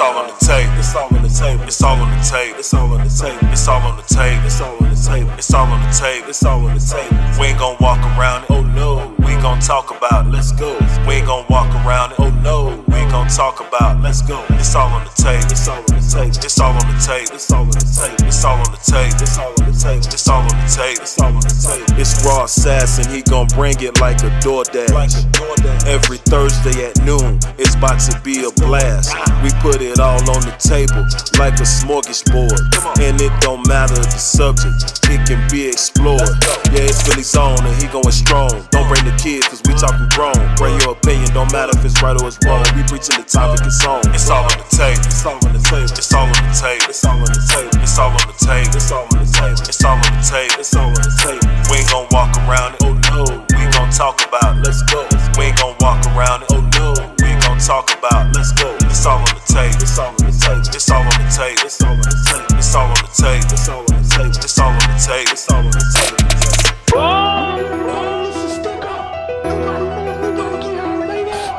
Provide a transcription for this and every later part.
It's all on the table. It's all on the table. It's all on the table. It's all on the table. It's all on the table. It's all on the table. It's all on the table. It's all on the table. We ain't gon' walk around it. Oh no. We gon' talk about it. Let's go. We ain't gon' walk around it. Oh no. We ain't gon' talk about it. Let's go. It's all on the table. It's all on the table. It's all on the table. It's all on the table. It's all on the table. It's all on the table. It's all on the table. It's all on the table. It's Raw Assassin. He gon' bring it like a DoorDash. Every Thursday at noon, it's about to be a blast. We put it all on the table like a smorgasbord. And it don't matter the subject, it can be explored. Yeah, it's Philly's on and he going strong. Don't bring the kids cause we talking grown. Bring your opinion, don't matter if it's right or it's wrong. We preaching the topic, it's on. It's all on the table. It's all on the table. It's all on the table. It's all on the table. It's all on the table. It's all on the table. It's all on the table. It's all on the table. We ain't gon' walk around it. Oh no. We gon' talk about it. Let's go. We ain't gon' walk around it. Oh no. We ain't gon' talk about it. Let's go. It's all on the table. It's all on the table. It's all on the table. It's all on the table. It's all on the table. It's all on the table. It's all on the table. It's all on the table.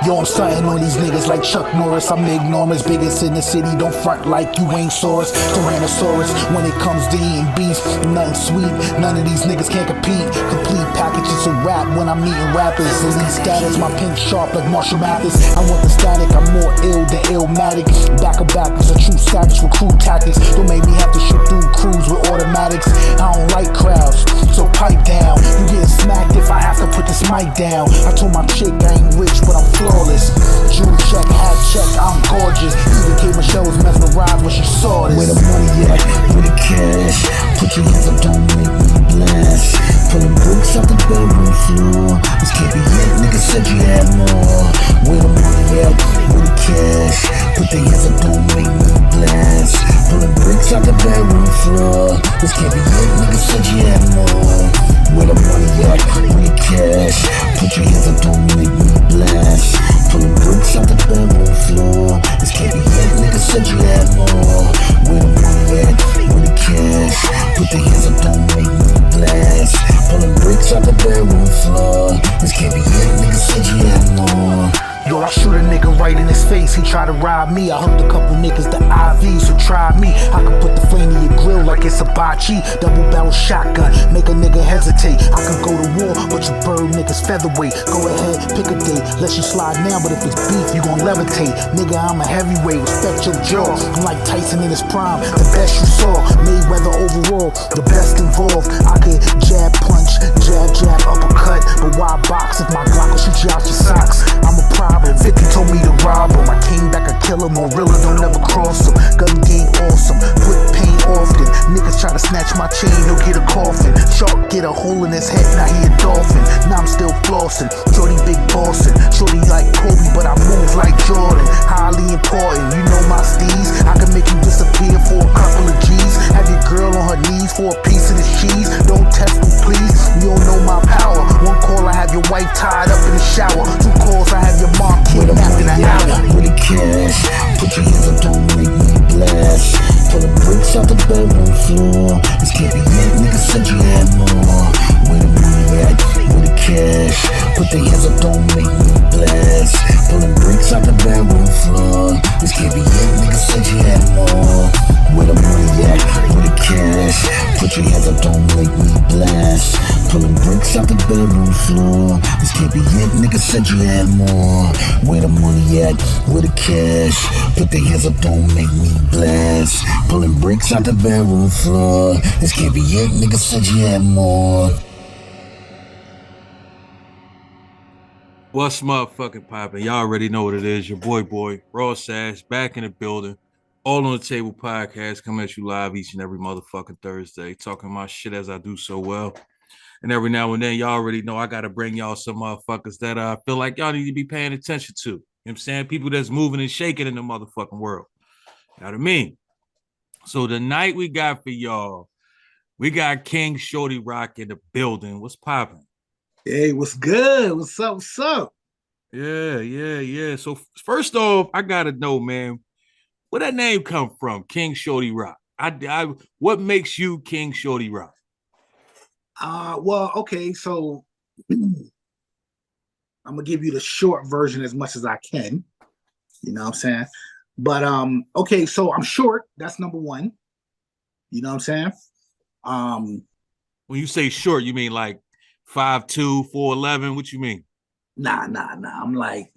Yo, I'm stunting on these niggas like Chuck Norris. I'm enormous, biggest in the city. Don't front like you ain't saw us. Tyrannosaurus, when it comes to eating beef, nothing sweet. None of these niggas can compete. Complete packages of rap when I'm meeting rappers. Elite status, my pink sharp like Marshall Mathers. I want the static, I'm more ill than Illmatic. Back is a true savage with crew tactics. Don't make me have to shoot through crews with automatics. I don't like crowds, so pipe down. You get smacked if I have to put this mic down. I told my chick I ain't rich, but I'm flawless. Jewel check, hat check, I'm gorgeous. Even K. Michelle was mesmerized when she saw this. Where the money at? Where the cash? Put your hands up, don't make me blast. Pulling bricks off the bedroom floor. This can't be it, nigga said you had more. Where the money at? Where the cash? Put your hands up, don't make me blast. Pulling bricks off the bedroom floor. This can't be it, nigga said you had more. Where the money at? Where the cash? Put your hands up, don't make me blast. Pulling bricks off the bedroom floor. This can't be it, nigga said you had more. Where the money at? Where the cash? Put your hands up, don't make me blast. Pulling bricks off the bedroom floor. This can't be it, nigga said you had more. Yo, I shoot a nigga right in his face, he try to rob me. I hooked a couple niggas to IV, so try me. I can put the flame in your grill like it's a bocce. Double barrel shotgun, make a nigga hesitate. I can go to war, but you bird niggas featherweight. Go ahead, pick a date, let you slide now, but if it's beef, you gon' levitate. Nigga, I'm a heavyweight, respect your jaw. I'm like Tyson in his prime, the best you saw. Mayweather overall, the best involved. I could jab, punch, jab, uppercut. But why box if my Glock will shoot you out your socks? I'm a problem. 50 told me to rob him. I came back, I kill him. Gorilla don't ever cross him. Gun game awesome. Put pain often. Niggas try to snatch my chain, he'll get a coffin. Shark get a hole in his head, now he a dolphin. Now I'm still flossing. Shorty big bossin'. Shorty like Kobe, but I move like Jordan. Highly important, you know my steez. I can make you disappear for a couple of G's. Have your girl on her knees for a piece of this cheese. Don't test me, please. You don't know my power. One call, I have your wife tied up in the shower. Two calls, I have your mom kidnapped in an hour. With the cash, put your hands up, don't make me blast. Pulling bricks off the bedroom floor. This can't be it, nigga said you had more. Where the money at? Where the cash? Put the hands up, don't make me blast. Pulling bricks off the bedroom floor. This can't be it, nigga said you had more. Where the money at? Where the cash? Put your hands up, don't make me blast. Pulling bricks off the bedroom floor. This can't be it, nigga said you had more. Where the money at? Where the cash? Put the hands up, don't make me blast. Pulling bricks off the bedroom floor. This can't be it, nigga said you had more. What's motherfucking poppin'? Y'all already know what it is. Your boy, Raw Sash, back in the building. All on the Table podcast coming at you live each and every motherfucking Thursday, talking my shit as I do so well. And every now and then, y'all already know I got to bring y'all some motherfuckers that I feel like y'all need to be paying attention to. You know what I'm saying? People that's moving and shaking in the motherfucking world. You know what I mean? So tonight we got for y'all, we got King Shorty Roc in the building. What's popping? Hey, what's good? What's up? What's up? Yeah. So first off, I gotta know, man, where that name come from? King Shorty Roc. What makes you King Shorty Roc? Well, okay, so I'm gonna give you the short version as much as I can. You know what I'm saying? But okay, so I'm short. That's number one. You know what I'm saying? Um, When you say short, you mean like 5'2", 4'11"? What you mean? nah. I'm like,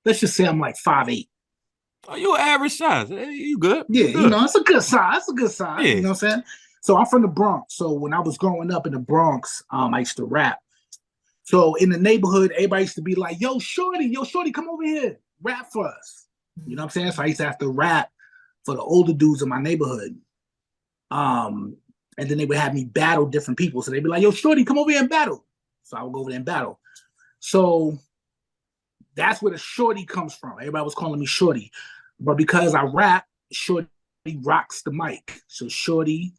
let's just say I'm like 5'8". Oh, you average size. Hey, you good. Yeah, You good. it's a good size. It's a good size. You Yeah. know what I'm saying? So I'm from the Bronx. So when I was growing up in the Bronx, I used to rap. So in the neighborhood, everybody used to be like, yo, Shorty, come over here, rap for us. You know what I'm saying? So I used to have to rap for the older dudes in my neighborhood. And then they would have me battle different people. So they'd be like, yo, Shorty, come over here and battle. So I would go over there and battle. So that's where the Shorty comes from. Everybody was calling me Shorty. But because I rap, Shorty rocks the mic. So Shorty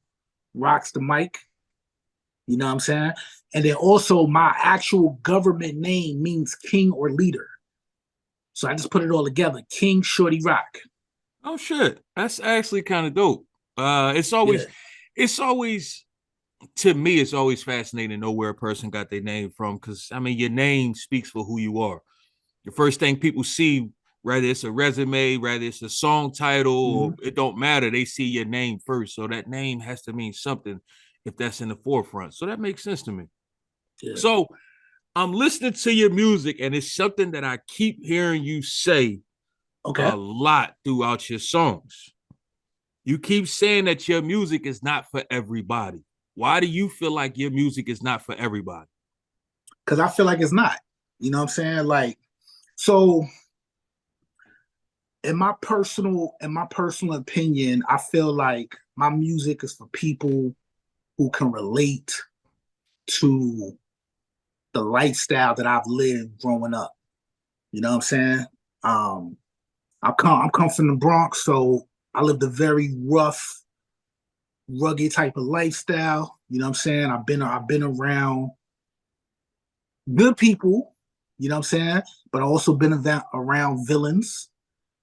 rocks the mic. You know what I'm saying? And then also my actual government name means king or leader. So I just put it all together. King Shorty Roc. Oh shit. That's actually kind of dope. It's Yeah. always to me, it's always fascinating to know where a person got their name from. Cause I mean, your name speaks for who you are. The first thing people see, whether it's a resume, whether it's a song title, or it don't matter, they see your name first. So that name has to mean something if that's in the forefront. So that makes sense to me. Yeah. So I'm listening to your music, and it's something that I keep hearing you say Okay. a lot throughout your songs. You keep saying that your music is not for everybody. Why do you feel like your music is not for everybody? Because I feel like it's not. You know what I'm saying? Like, so in my personal opinion, I feel like my music is for people who can relate to the lifestyle that I've lived growing up. You know what I'm saying? Um, I'm come from the Bronx, so I lived a very rough, rugged type of lifestyle. You know what I'm saying? I've been around good people, you know what I'm saying? But I also been around villains,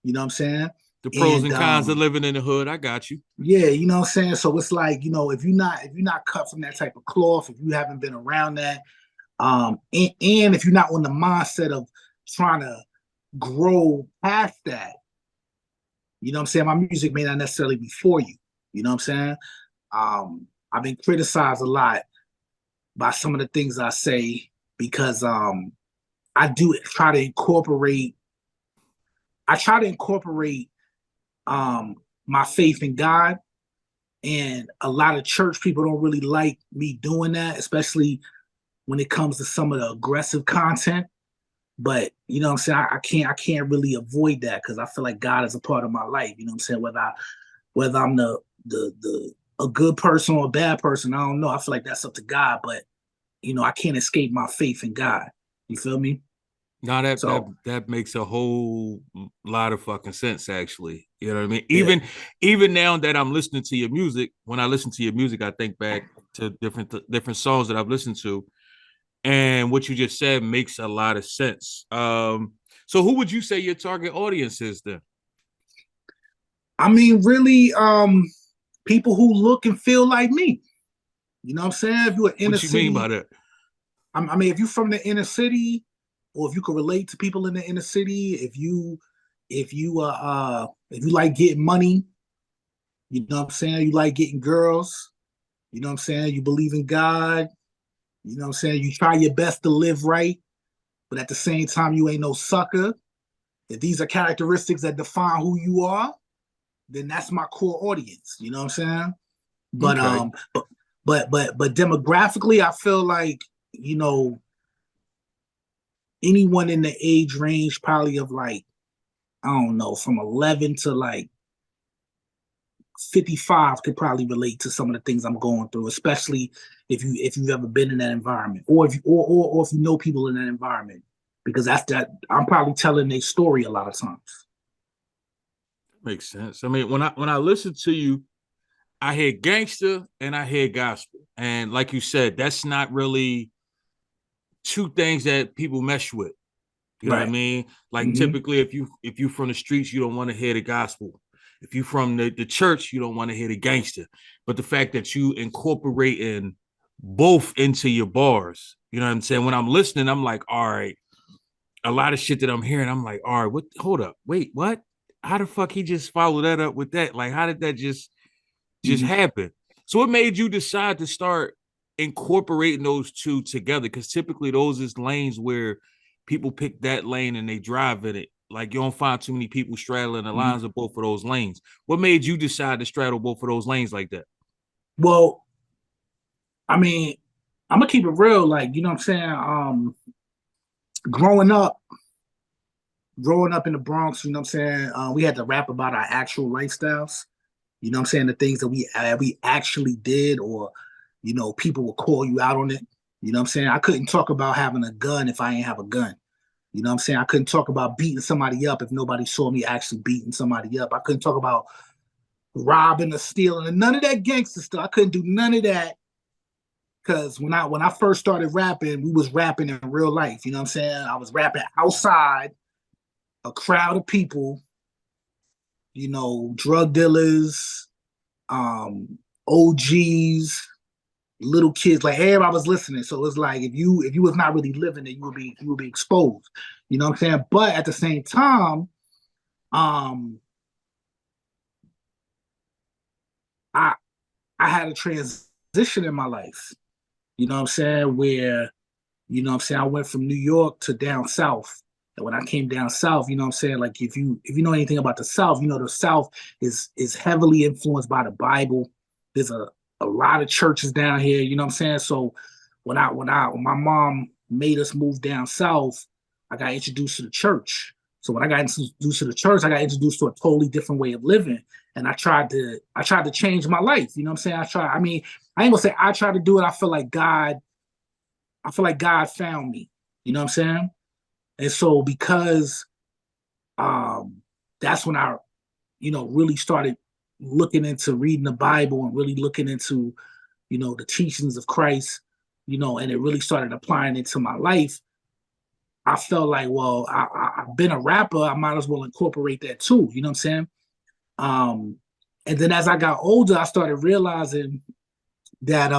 you know what I'm saying? The pros And and cons of living in the hood. I got you. yeah, you know what I'm saying? So it's like, if you're not cut from that type of cloth, if you haven't been around that, and if you're not on the mindset of trying to grow past that, you know what I'm saying? My music may not necessarily be for you. You know what I'm saying? I've been criticized a lot by some of the things I say because I do try to incorporate. I try to incorporate my faith in God, and a lot of church people don't really like me doing that, especially when it comes to some of the aggressive content. But you know what I'm saying? I can't really avoid that because I feel like God is a part of my life. You know what I'm saying? Whether I'm the a good person or a bad person, I don't know. I feel like that's up to God, but I can't escape my faith in God. You feel me? Now that that So that makes a whole lot of fucking sense, actually. You know what I mean? yeah, Even now that I'm listening to your music, when I listen to your music, I think back to different songs that I've listened to, and what you just said makes a lot of sense. So who would you say your target audience is then? I mean, really, people who look and feel like me. You know what I'm saying? If you're an inner What you mean city, by that? I mean, if you're from the inner city, or if you can relate to people in the inner city, if you like getting money, you know what I'm saying? You like getting girls, you know what I'm saying? You believe in God, you know what I'm saying? You try your best to live right, but at the same time, you ain't no sucker. If these are characteristics that define who you are, then that's my core audience. You know what I'm saying? But Okay. um, but demographically, I feel like you know anyone in the age range probably of like I don't know from 11 to like 55 could probably relate to some of the things I'm going through, especially if you've ever been in that environment, or or if you know people in that environment, because that's that I'm probably telling their story a lot of times. Makes sense. I mean, when I listen to you, I hear gangster and I hear gospel. And like you said, that's not really two things that people mesh with. You know what I Right. mean? Like Mm-hmm. typically if you from the streets, you don't want to hear the gospel. If you from the church, you don't want to hear the gangster. But the fact that you incorporating both into your bars, you know what I'm saying? When I'm listening, I'm like, all right, a lot of shit that I'm hearing, I'm like, all right, what? Hold up, wait, what? How the fuck he just followed that up with that? Like, how did that just Mhm. happen? So, what made you decide to start incorporating those two together? Because typically, those is lanes where people pick that lane and they drive in it. Like, you don't find too many people straddling the Mhm. lines of both of those lanes. What made you decide to straddle both of those lanes like that? Well, I mean, I'm gonna keep it real. Like, you know what I'm saying? Growing up, growing up in the Bronx, you know what I'm saying? We had to rap about our actual lifestyles. You know what I'm saying? The things that we actually did, or people will call you out on it. You know what I'm saying? I couldn't talk about having a gun if I ain't have a gun. You know what I'm saying? I couldn't talk about beating somebody up if nobody saw me actually beating somebody up. I couldn't talk about robbing or stealing and none of that gangster stuff. I couldn't do none of that because when I first started rapping, we was rapping in real life. You know what I'm saying? I was rapping outside, a crowd of people, drug dealers, OGs, little kids, like everybody was listening. So it's like if you was not really living it, you would be exposed. You know what I'm saying? But at the same time, um, I I had a transition in my life. You know what I'm saying? Where I went from New York to down south. And when I came down south, you know what I'm saying? Like if you know anything about the South, the South is heavily influenced by the Bible. There's a lot of churches down here, you know what I'm saying? So when my mom made us move down south, I got introduced to the church. So when I got introduced to the church, I got introduced to a totally different way of living. And I tried to change my life. You know what I'm saying? I ain't gonna say I tried to do it. I feel like God found me. You know what I'm saying? And so because that's when I, really started looking into reading the Bible and really looking into, the teachings of Christ, and it really started applying it to my life. I felt like, well, I've been a rapper. I might as well incorporate that too. You know what I'm saying? Um, and then as I got older, I started realizing that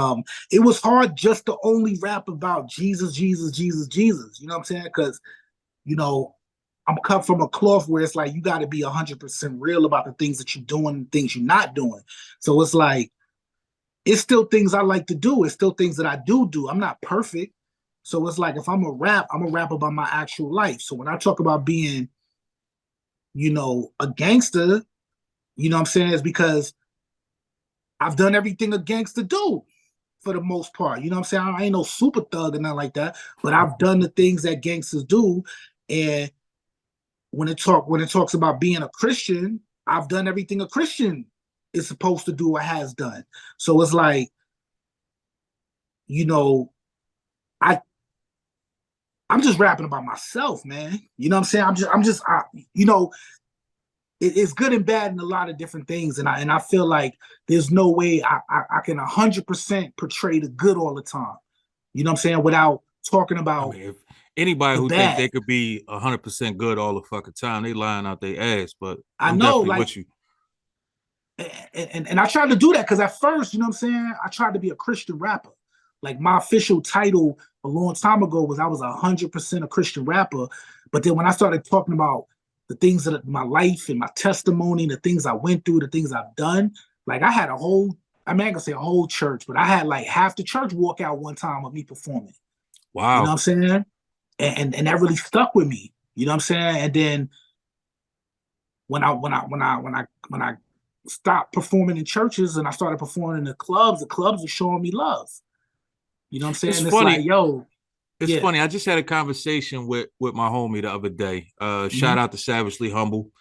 it was hard just to only rap about Jesus, Jesus, Jesus, Jesus. You know what I'm saying? Because you know, I'm cut from a cloth where it's like you got to be 100% real about the things that you're doing and things you're not doing. So it's like it's still things I like to do. It's still things that I do. I'm not perfect. So it's like if I'm a rap about my actual life. So when I talk about being, a gangster, you know what I'm saying, it's because I've done everything a gangster do for the most part. You know what I'm saying? I ain't no super thug or nothing like that, but I've done the things that gangsters do. And when it talks about being a Christian, I've done everything a Christian is supposed to do or has done. So it's like, you know, I I'm just rapping about myself, man. You know what I'm saying? you know, it's good and bad in a lot of different things, and I feel like there's no way I can 100% portray the good all the time. You know what I'm saying? Without talking I about mean, if anybody the who think bad. they could be 100% good all the fucking time, they lying out their ass. But I I'm know, definitely like, with you. and I tried to do that because at first, you know what I'm saying, I tried to be a Christian rapper. Like my official title a long time ago was I was 100% a Christian rapper. But then when I started talking about the things that my life and my testimony, the things I went through, the things I've done, like I had a whole, I mean, I ain't gonna say a whole church, but I had like half the church walk out one time of me performing. You know what Wow. I'm saying? And that really stuck with me. You know what I'm saying? And then when I stopped performing in churches and I started performing in the clubs were showing me love. You know what I'm It's saying? It's like, funny. yo, It's yeah. funny. I just had a conversation with my homie the other day. Mm-hmm, Shout out to Savagely Humble.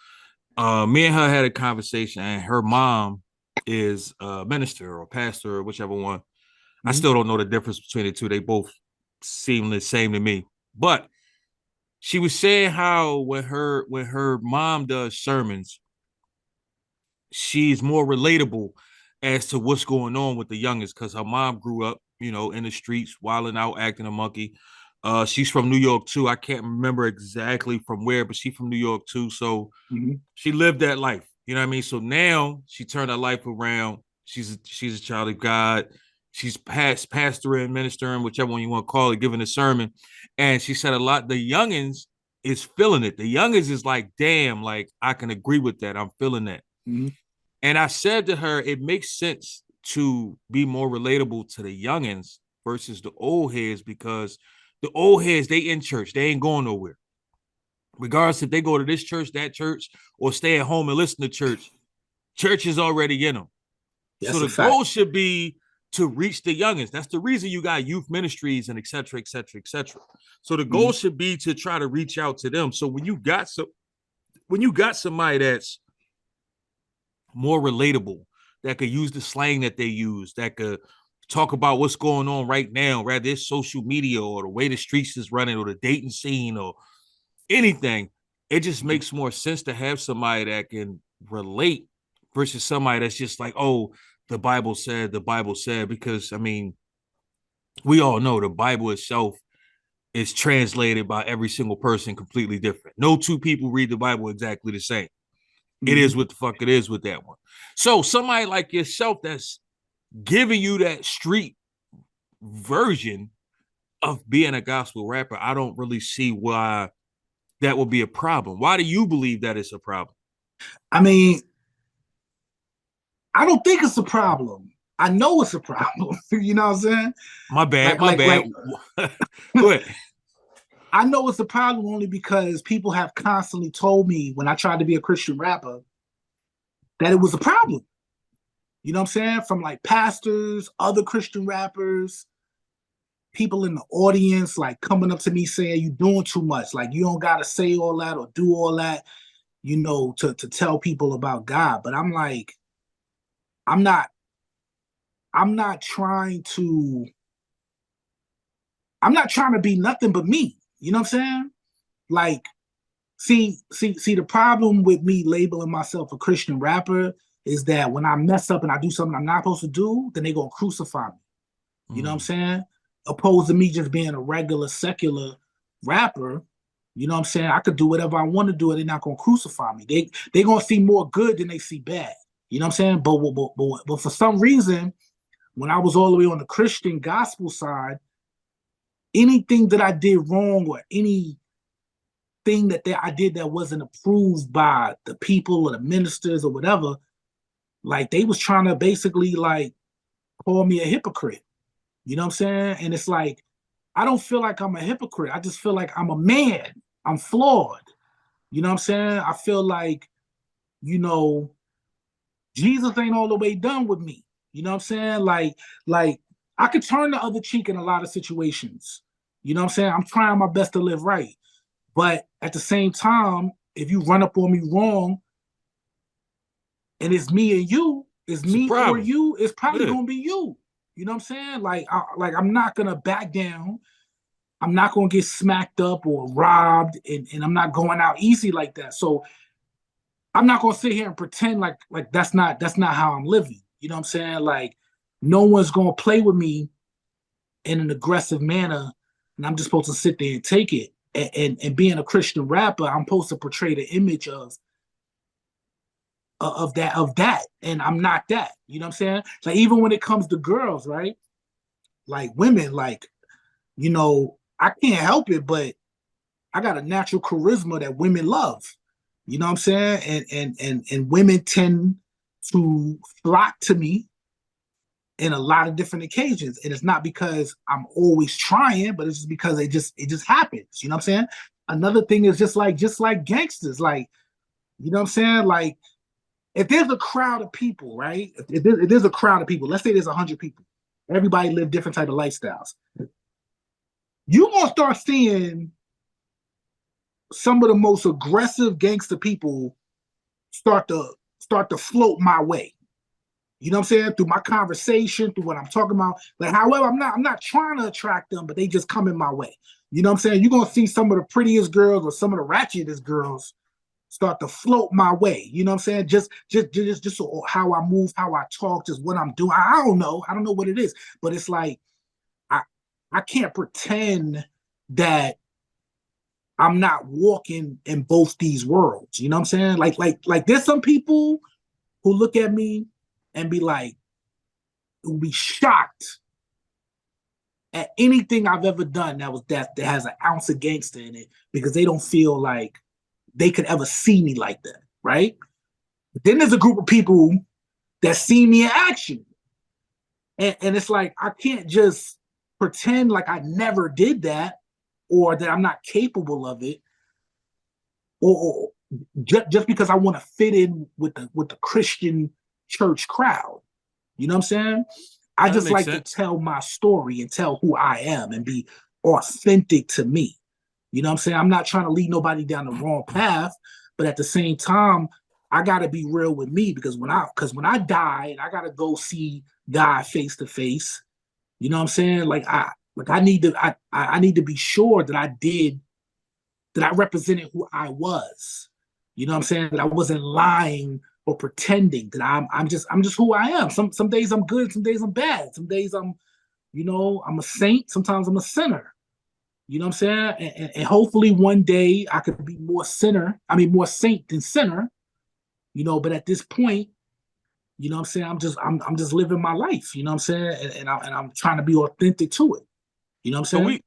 Me and her had a conversation, and her mom is a minister or pastor or whichever one. I mm-hmm, still don't know the difference between the two. They both seem the same to me. But she was saying how when her mom does sermons, she's more relatable as to what's going on with the youngest because her mom grew up, in the streets, wilding out, acting a monkey. She's from New York too. I can't remember exactly from where, but she's from New York too. So mm-hmm, she lived that life. You know what I mean? So now she turned her life around. She's a child of God. She's pastoring, ministering, whichever one you want to call it, giving a sermon. And she said a lot. The youngins is feeling it. The youngest is like, damn, like I can agree with that. I'm feeling that. Mm-hmm. And I said to her, it makes sense to be more relatable to the youngins versus the old heads, because the old heads, they in church, they ain't going nowhere. Regardless if they go to this church, that church, or stay at home and listen to church, church is already in them. So That's a the fact. goal should be to reach the youngins. That's the reason you got youth ministries and et cetera, et cetera, et cetera. So the Mm-hmm. goal should be to try to reach out to them. So when you got somebody that's more relatable, that could use the slang that they use, that could talk about what's going on right now, rather it's social media or the way the streets is running or the dating scene or anything, it just makes more sense to have somebody that can relate versus somebody that's just like, oh, the Bible said, because I mean, we all know the Bible itself is translated by every single person completely different. No two people read the Bible exactly the same. It Mm-hmm. is what the fuck it is with that one. So somebody like yourself that's giving you that street version of being a gospel rapper, I don't really see why that would be a problem. Why do you believe that it's a problem? I mean, I don't think it's a problem. I know it's a problem. You know what I'm saying? My bad, Like, my like, bad. like. Go ahead. I know it's a problem only because people have constantly told me when I tried to be a Christian rapper that it was a problem. You know what I'm saying? From like pastors, other Christian rappers, people in the audience, like coming up to me saying, "You doing too much. Like you don't gotta say all that or do all that, you know, to tell people about God." But I'm like, I'm not, I'm not trying to, I'm not trying to be nothing but me. You know what I'm saying? Like, see, the problem with me labeling myself a Christian rapper is that when I mess up and I do something I'm not supposed to do, then they gonna crucify me. You know what I'm saying? Opposed to me just being a regular secular rapper, you know what I'm saying? I could do whatever I want to do, and they're not gonna crucify me. They gonna see more good than they see bad. You know what I'm saying? But for some reason, when I was all the way on the Christian gospel side, anything that I did wrong or any thing that I did that wasn't approved by the people or the ministers or whatever, like they was trying to basically like call me a hypocrite. You know what I'm saying? And it's like, I don't feel like I'm a hypocrite. I just feel like I'm a man. I'm flawed. You know what I'm saying? I feel like, you know, Jesus ain't all the way done with me. You know what I'm saying? Like I could turn the other cheek in a lot of situations. You know what I'm saying? I'm trying my best to live right. But at the same time, if you run up on me wrong and it's me and you, it's It's a me or problem. you, it's probably Yeah. gonna be you. You know what I'm saying? Like I'm not gonna back down. I'm not gonna get smacked up or robbed, and I'm not going out easy like that. So I'm not gonna sit here and pretend like that's not how I'm living. You know what I'm saying? Like no one's gonna play with me in an aggressive manner, and I'm just supposed to sit there and take it. And being a Christian rapper, I'm supposed to portray the image of that, and I'm not that. You know what I'm saying? Like even when it comes to girls, right? Like women, like you know, I can't help it, but I got a natural charisma that women love. You know what I'm saying? And women tend to flock to me in a lot of different occasions. And it's not because I'm always trying, but it's just because it just happens. You know what I'm saying? Another thing is just like gangsters, like, you know what I'm saying? Like if there's a crowd of people, right? If there's a crowd of people, let's say there's 100 people, everybody live different type of lifestyles. You're gonna start seeing some of the most aggressive gangster people start to float my way. You know what I'm saying? Through my conversation, through what I'm talking about. Like, however, I'm not trying to attract them, but they just come in my way. You know what I'm saying? You're gonna see some of the prettiest girls or some of the ratchetest girls start to float my way. You know what I'm saying? Just so how I move, how I talk, just what I'm doing. I don't know. I don't know what it is, but it's like I I can't pretend that I'm not walking in both these worlds. You know what I'm saying? Like there's some people who look at me and be like, will be shocked at anything I've ever done that has an ounce of gangster in it because they don't feel like they could ever see me like that, right? But then there's a group of people that see me in action. And it's like I can't just pretend like I never did that or that I'm not capable of it, or just because I want to fit in with the Christian church crowd. You know what I'm saying? I That just makes like to sense. tell my story and tell who I am and be authentic to me. You know what I'm saying? I'm not trying to lead nobody down the wrong path, but at the same time, I gotta be real with me because when I die and I gotta go see God face to face, you know what I'm saying? I need to I need to be sure that I represented who I was. You know what I'm saying? That I wasn't lying or pretending that I'm just who I am. Some days I'm good, some days I'm bad. Some days I'm a saint, sometimes I'm a sinner. You know what I'm saying? And hopefully one day I could be more saint than sinner, but at this point, you know what I'm saying? I'm just living my life, you know what I'm saying? And I'm trying to be authentic to it. You know what I'm So saying?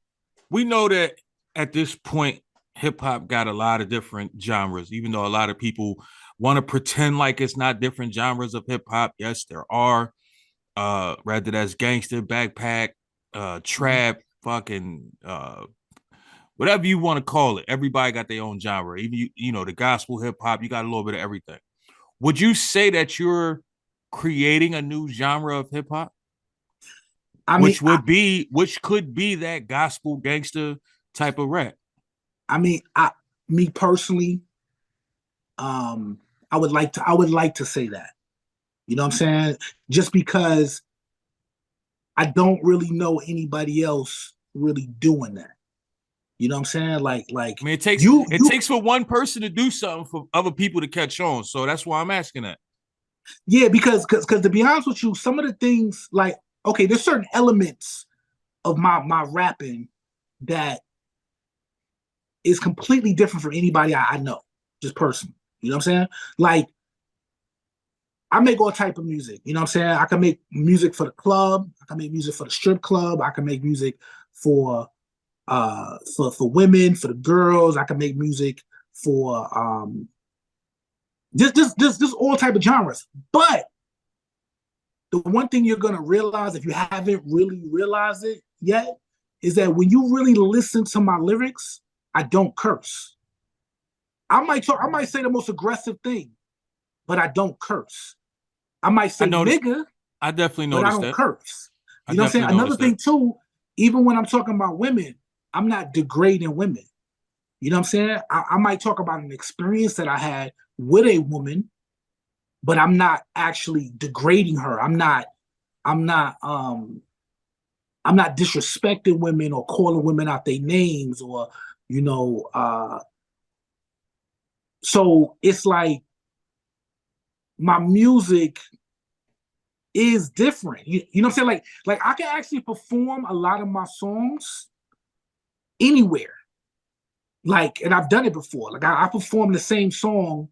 we know that at this point, hip hop got a lot of different genres, even though a lot of people want to pretend like it's not different genres of hip hop. Yes, there are. Rather that's gangster, backpack, Mhm. trap, fucking whatever you want to call it. Everybody got their own genre. Even the gospel hip hop, you got a little bit of everything. Would you say that you're creating a new genre of hip hop, I mean, which could be that gospel gangster type of rap? I mean, me personally, um, I would like to say that. You know what I'm saying? Just because I don't really know anybody else really doing that. You know what I'm saying? Like I mean, it takes you it you takes for one person to do something for other people to catch on. So that's why I'm asking that. yeah, because to be honest with you, some of the things like okay, there's certain elements of my rapping that is completely different from anybody I know, just personally. You know what I'm saying? Like I make all type of music. You know what I'm saying? I can make music for the club. I can make music for the strip club. I can make music for for women, for the girls. I can make music for just all type of genres. But the one thing you're gonna realize if you haven't really realized it yet is that when you really listen to my lyrics, I don't curse. I might say the most aggressive thing, but I don't curse. I might I say noticed. nigga, I definitely but I noticed don't that. curse. I You know what I'm saying? definitely Another noticed that. thing too, even when I'm talking about women, I'm not degrading women. You know what I'm saying? I might talk about an experience that I had with a woman, but I'm not actually degrading her. I'm not I'm not disrespecting women or calling women out their names or you know so it's like my music is different. You know what I'm saying? Like I can actually perform a lot of my songs anywhere. Like, and I've done it before. Like I performed the same song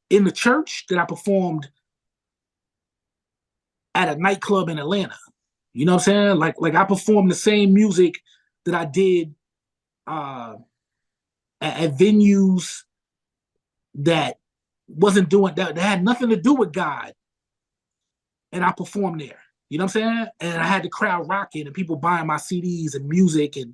in the church that I performed at a nightclub in Atlanta. You know what I'm saying? Like I performed the same music that I did uh at venues that wasn't doing that had nothing to do with God, and I performed there. You know what I'm saying? And I had the crowd rocking and people buying my CDs and music, and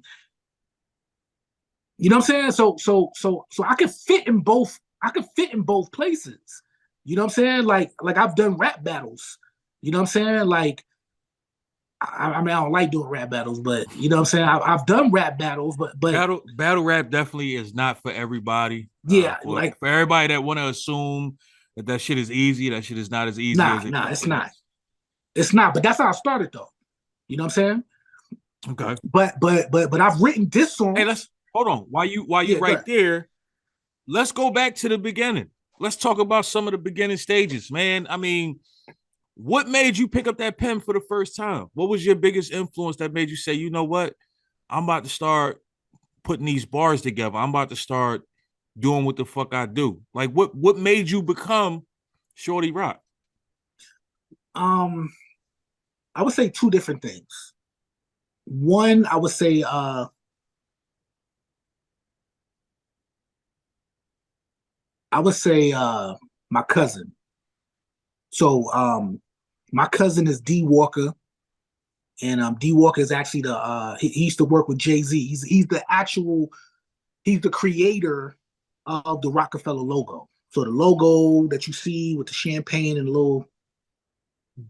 you know what I'm saying? So I can fit in both. I can fit in both places. You know what I'm saying? Like I've done rap battles. You know what I'm saying? Like I mean I don't like doing rap battles, but you know what I'm saying? I've done rap battles, but Battle rap definitely is not for everybody. yeah, For like everybody that want to assume that shit is easy, that shit is not as easy nah, as it nah, it's usually not. is. It's not. But that's how I started though. You know what I'm saying? Okay. But I've written diss Hey, songs. let's hold on. While you Yeah, right good. there, let's go back to the beginning. Let's talk about some of the beginning stages, man. I mean, what made you pick up that pen for the first time? What was your biggest influence that made you say, you know what? I'm about to start putting these bars together. I'm about to start doing what the fuck I do. Like what made you become Shorty Roc? Um, I would say two different things. One, I would say my cousin. So my cousin is D Walker, and D Walker is actually he used to work with Jay-Z. He's the creator of the Rockefeller logo. So the logo that you see with the champagne and the little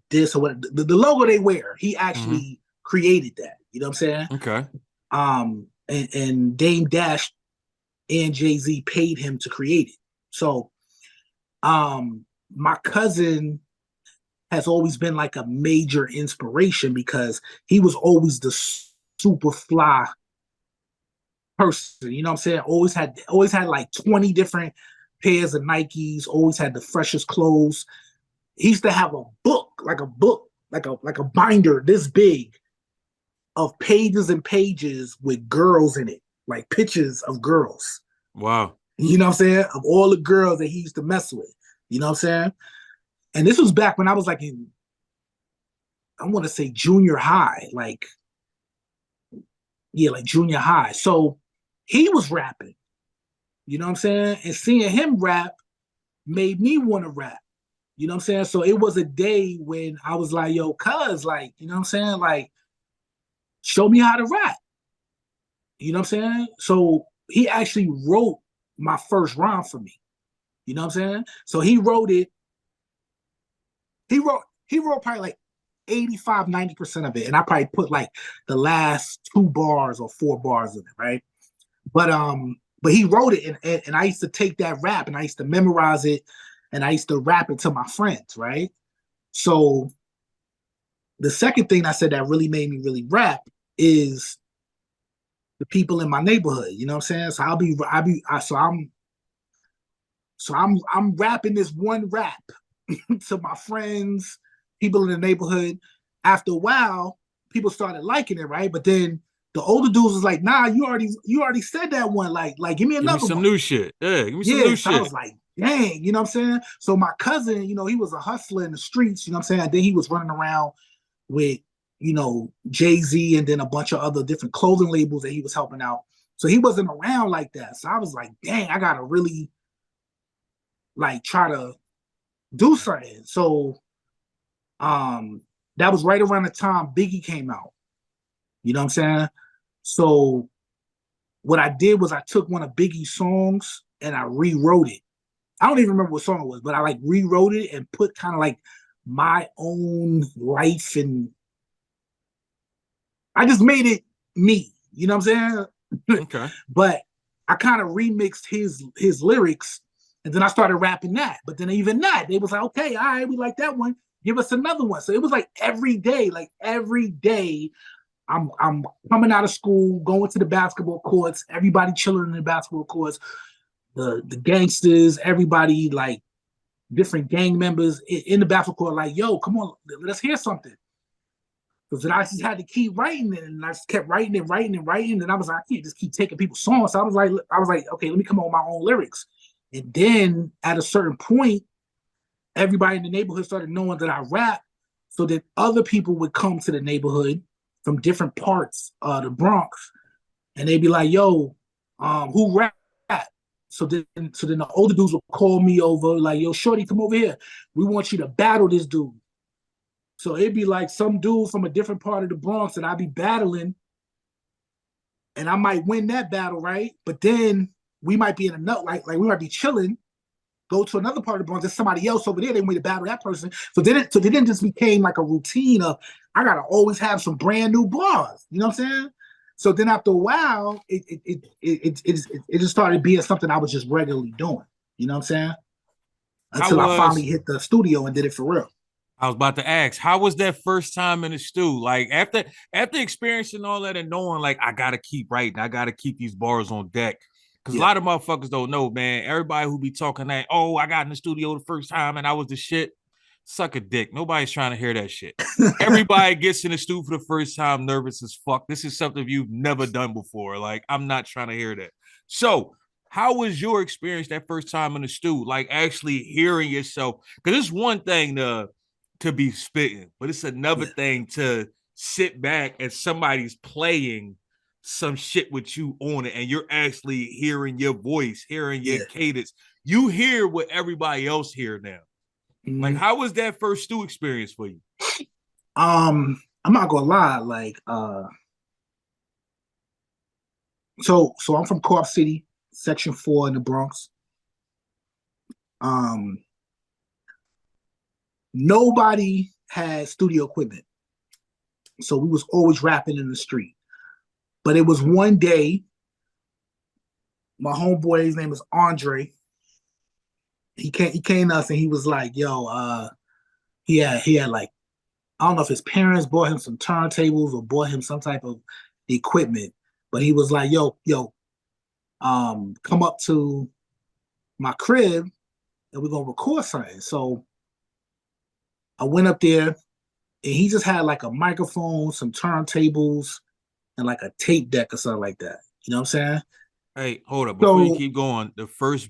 this or what the logo they wear, he actually created that. You know what I'm saying? Okay. And Dame Dash and Jay-Z paid him to create it. So my cousin has always been like a major inspiration because he was always the super fly person. You know what I'm saying? Always had like 20 different pairs of Nikes, always had the freshest clothes. He used to have a book, like a binder this big of pages and pages with girls in it, like pictures of girls. Wow. You know what I'm saying? Of all the girls that he used to mess with. You know what I'm saying? And this was back when I was like I want to say junior high, like junior high. So he was rapping, you know what I'm saying? And seeing him rap made me want to rap, you know what I'm saying? So it was a day when I was like, yo, cuz, like, you know what I'm saying? Like, show me how to rap, you know what I'm saying? So he actually wrote my first rhyme for me, you know what I'm saying? So he wrote it. He wrote probably like 85, 90% of it. And I probably put like the last 2 bars or 4 bars of it, right? But he wrote it and I used to take that rap and I used to memorize it and I used to rap it to my friends, right? So the second thing I said that really made me really rap is the people in my neighborhood, you know what I'm saying? So I'm rapping this one rap to my friends, people in the neighborhood. After a while, people started liking it, right? But then the older dudes was like, "Nah, you already said that one. Like, give me Give me another some one." new shit. Yeah, give me some Yeah, new so I shit. was like, "Dang," you know what I'm saying? So my cousin, he was a hustler in the streets, you know what I'm saying? And then he was running around with, Jay-Z and then a bunch of other different clothing labels that he was helping out. So he wasn't around like that. So I was like, "Dang, I gotta really like try to do something." So um that was right around the time Biggie came out. You know what I'm saying? So what I did was I took one of Biggie's songs and I rewrote it. I don't even remember what song it was, but I like rewrote it and put kind of like my own life and I just made it me. You know what I'm saying? Okay. But I kind of remixed his lyrics and then I started rapping that. But then even that, they was like, okay, all right, we like that one. Give us another one. So it was like every day, I'm coming out of school, going to the basketball courts, everybody chilling in the basketball courts, the gangsters, everybody like different gang members in the basketball court, like, yo, come on, let's hear something. Because then I just had to keep writing it, and I just kept writing it, and I was like, I can't just keep taking people's songs. So I was like, okay, let me come up with my own lyrics. And then at a certain point, everybody in the neighborhood started knowing that I rap, so that other people would come to the neighborhood from different parts of the Bronx, and they'd be like, "Yo, who rap?" So then the older dudes would call me over, like, "Yo, Shorty, come over here. We want you to battle this dude." So it'd be like some dude from a different part of the Bronx that I'd be battling, and I might win that battle, right? But then we might be in a nut, like we might be chilling, go to another part of the Bronx. There's somebody else over there. They want me to battle that person. So then it just became like a routine of I gotta always have some brand new bars. You know what I'm saying? So then after a while, it just started being something I was just regularly doing. You know what I'm saying? How Until I finally was hit the studio and did it for real. I was about to ask, how was that first time in the stew? Like after experiencing all that and knowing like I gotta keep writing, I gotta keep these bars on deck. Cause a Yeah. lot of motherfuckers don't know, man. Everybody who be talking that, oh, I got in the studio the first time and I was the shit. Suck a dick. Nobody's trying to hear that shit. Everybody gets in the stew for the first time, nervous as fuck. This is something you've never done before. Like, I'm not trying to hear that. So, how was your experience that first time in the stew? Like actually hearing yourself? Because it's one thing to be spitting, but it's another Yeah. thing to sit back and somebody's playing some shit with you on it, and you're actually hearing your voice, hearing your cadence. You hear what everybody else hear now. Like, how was that first Stu experience for you? I'm not gonna lie, like so I'm from Co-op City, Section 4 in the Bronx. Nobody had studio equipment, so we was always rapping in the street. But it was one day, my homeboy, his name is Andre. He came to us and he was like, "Yo, he had like, I don't know if his parents bought him some turntables or bought him some type of equipment, but he was like, yo, come up to my crib and we're gonna record something." So I went up there and he just had like a microphone, some turntables, and like a tape deck or something like that. You know what I'm saying? Hey, hold up. Before you keep going, the first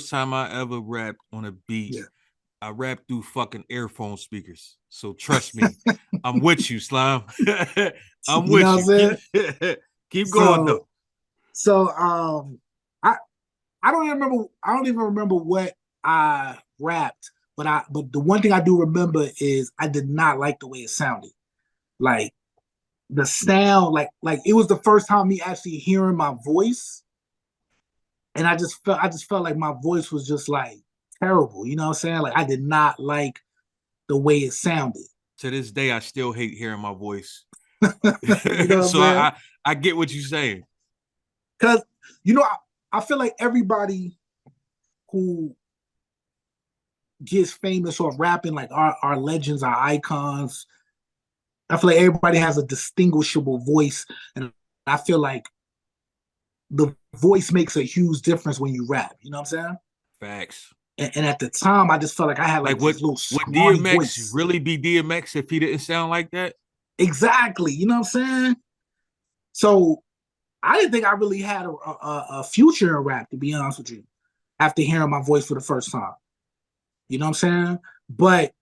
time I ever rapped on a beat, I rapped through fucking earphone speakers. So trust me, I'm with you, Slime. I'm with you. Keep going though. So I don't even remember what I rapped, but the one thing I do remember is I did not like the way it sounded. Like the sound, like it was the first time me actually hearing my voice. And I just felt like my voice was just like terrible. You know what I'm saying? Like I did not like the way it sounded. To this day, I still hate hearing my voice. You know so I get what you're saying. Because, I feel like everybody who gets famous or rapping, like our legends, our icons, I feel like everybody has a distinguishable voice. And I feel like the voice makes a huge difference when you rap. You know what I'm saying? Facts. And at the time, I just felt like I had like this little would DMX voice. really be DMX if he didn't sound like that? Exactly. You know what I'm saying? So I didn't think I really had a future in rap, to be honest with you, after hearing my voice for the first time. You know what I'm saying? But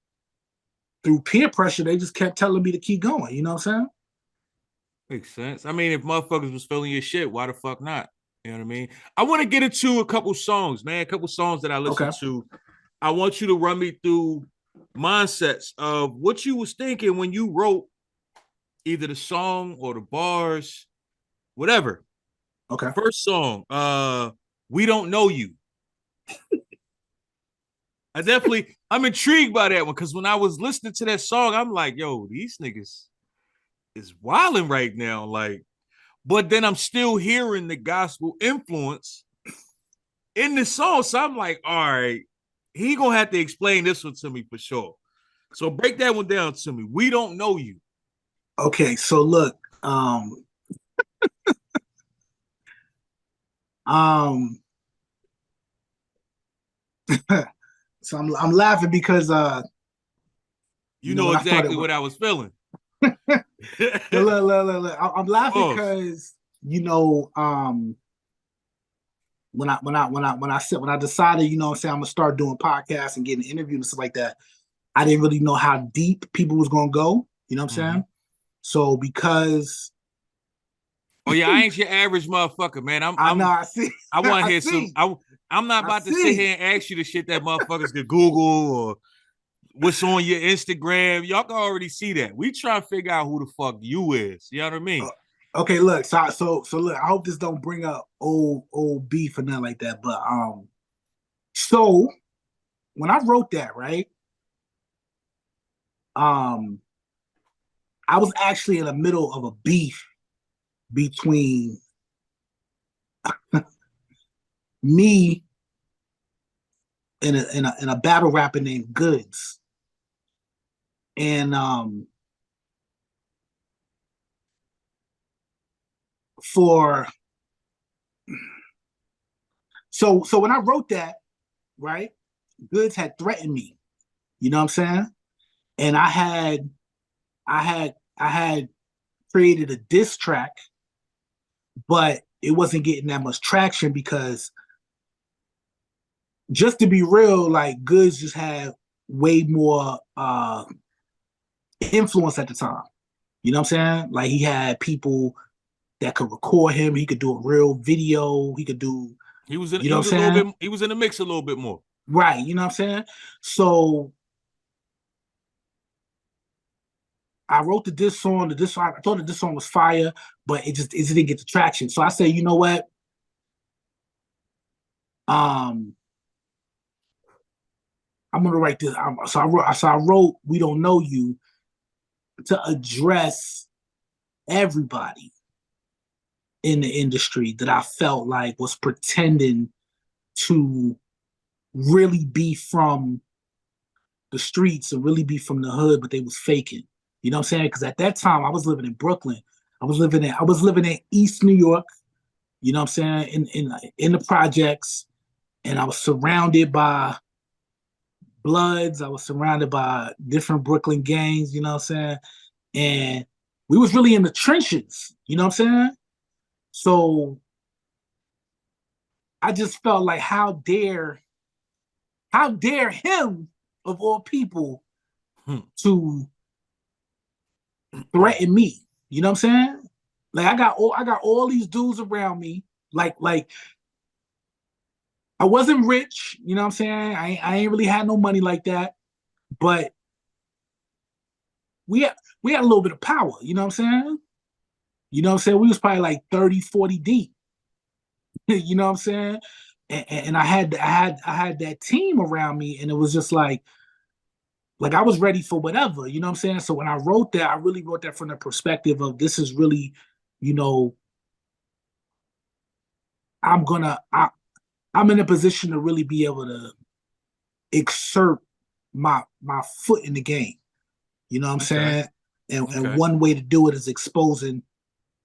through peer pressure, they just kept telling me to keep going. You know what I'm saying? Makes sense. I mean, if motherfuckers was feeling your shit, why the fuck not? You know what I mean? I want to get into a couple songs, man. A couple songs that I listened to. I want you to run me through mindsets of what you was thinking when you wrote either the song or the bars, whatever. Okay. First song, We Don't Know You. I'm intrigued by that one because when I was listening to that song, I'm like, yo, these niggas is wilding right now. Like, but then I'm still hearing the gospel influence in the song. So I'm like, all right, he gonna have to explain this one to me for sure. So break that one down to me. We Don't Know You. Okay, so look, so I'm laughing because you know exactly what I was feeling. look. I'm laughing because when I decided, I'm gonna start doing podcasts and getting interviews and stuff like that, I didn't really know how deep people was gonna go. You know what I'm saying? So because oh yeah, I ain't your average motherfucker, man. I know, I see. I want to hear some. I'm not about to sit here and ask you the shit that motherfuckers could Google or what's on your Instagram. Y'all can already see that. We try to figure out who the fuck you is. You know what I mean? Okay, look. So look. I hope this don't bring up old beef or nothing like that. But so when I wrote that, right, I was actually in the middle of a beef between me and a battle rapper named Goods, and so when I wrote that, right, Goods had threatened me. You know what I'm saying? And I had created a diss track, but it wasn't getting that much traction because, just to be real, like Goods just had way more influence at the time. You know what I'm saying? Like he had people that could record him. He could do a real video. He could do, you know what I'm saying? He was in the mix a little bit more. Right. You know what I'm saying? So I wrote the diss song. I thought the diss song was fire, but it didn't get the traction. So I said, you know what? I'm gonna write this. So I wrote "We Don't Know You" to address everybody in the industry that I felt like was pretending to really be from the streets and really be from the hood, but they was faking. You know what I'm saying? Because at that time I was living in Brooklyn. I was living in East New York. You know what I'm saying? In the projects, and I was surrounded by Bloods. I was surrounded by different Brooklyn gangs. You know what I'm saying? And we was really in the trenches. You know what I'm saying? So I just felt like how dare him of all people to threaten me. You know what I'm saying? Like I got all these dudes around me. Like I wasn't rich, you know what I'm saying? I ain't really had no money like that, but we had a little bit of power, you know what I'm saying? You know what I'm saying? We was probably like 30, 40 deep. You know what I'm saying? And I had that team around me, and it was just like I was ready for whatever, you know what I'm saying? So when I wrote that, I really wrote that from the perspective of this is really, you know, I'm gonna I'm in a position to really be able to exert my foot in the game. You know what I'm Okay. saying? And Okay. one way to do it is exposing